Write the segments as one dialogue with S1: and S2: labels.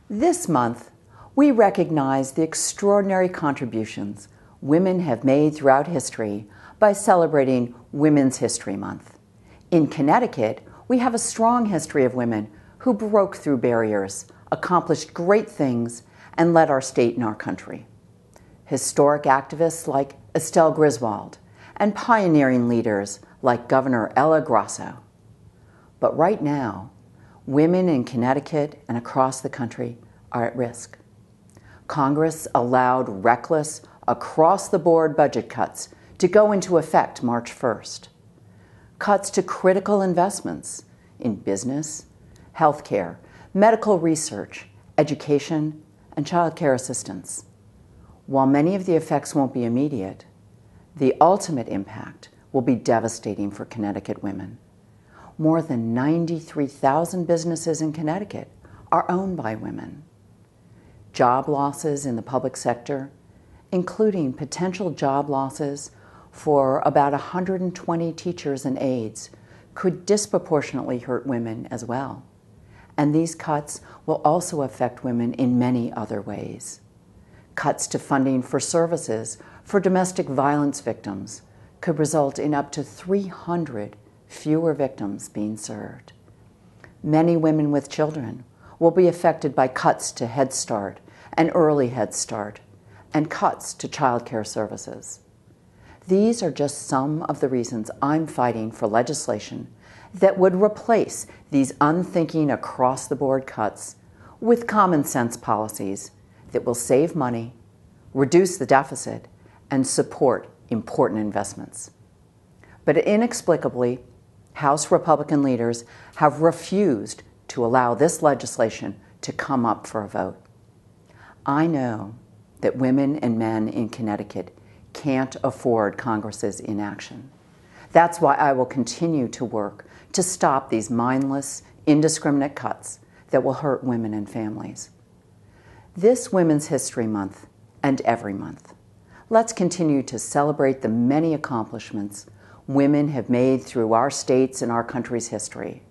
S1: This month, we recognize the extraordinary contributions women have made throughout history by celebrating Women's History Month. In Connecticut, we have a strong history of women who broke through barriers, accomplished great things, and led our state and our country. Historic activists like Estelle Griswold and pioneering leaders like Governor Ella Grasso. But right now, women in Connecticut and across the country are at risk. Congress allowed reckless, across-the-board budget cuts to go into effect March 1st. Cuts to critical investments in business, healthcare, medical research, education, and child care assistance. While many of the effects won't be immediate, the ultimate impact will be devastating for Connecticut women. More than 93,000 businesses in Connecticut are owned by women. Job losses in the public sector, including potential job losses for about 120 teachers and aides, could disproportionately hurt women as well. And these cuts will also affect women in many other ways. Cuts to funding for services for domestic violence victims could result in up to 300 fewer victims being served. Many women with children will be affected by cuts to Head Start and Early Head Start, and cuts to child care services. These are just some of the reasons I'm fighting for legislation that would replace these unthinking across-the-board cuts with common-sense policies that will save money, reduce the deficit, and support important investments. But inexplicably, House Republican leaders have refused to allow this legislation to come up for a vote. I know that women and men in Connecticut can't afford Congress's inaction. That's why I will continue to work to stop these mindless, indiscriminate cuts that will hurt women and families. This Women's History Month, and every month, let's continue to celebrate the many accomplishments women have made through our state's and our country's history.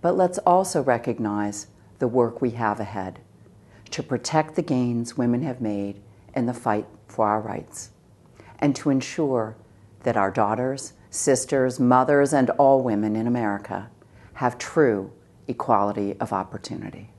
S1: But let's also recognize the work we have ahead to protect the gains women have made in the fight for our rights, and to ensure that our daughters, sisters, mothers, and all women in America have true equality of opportunity.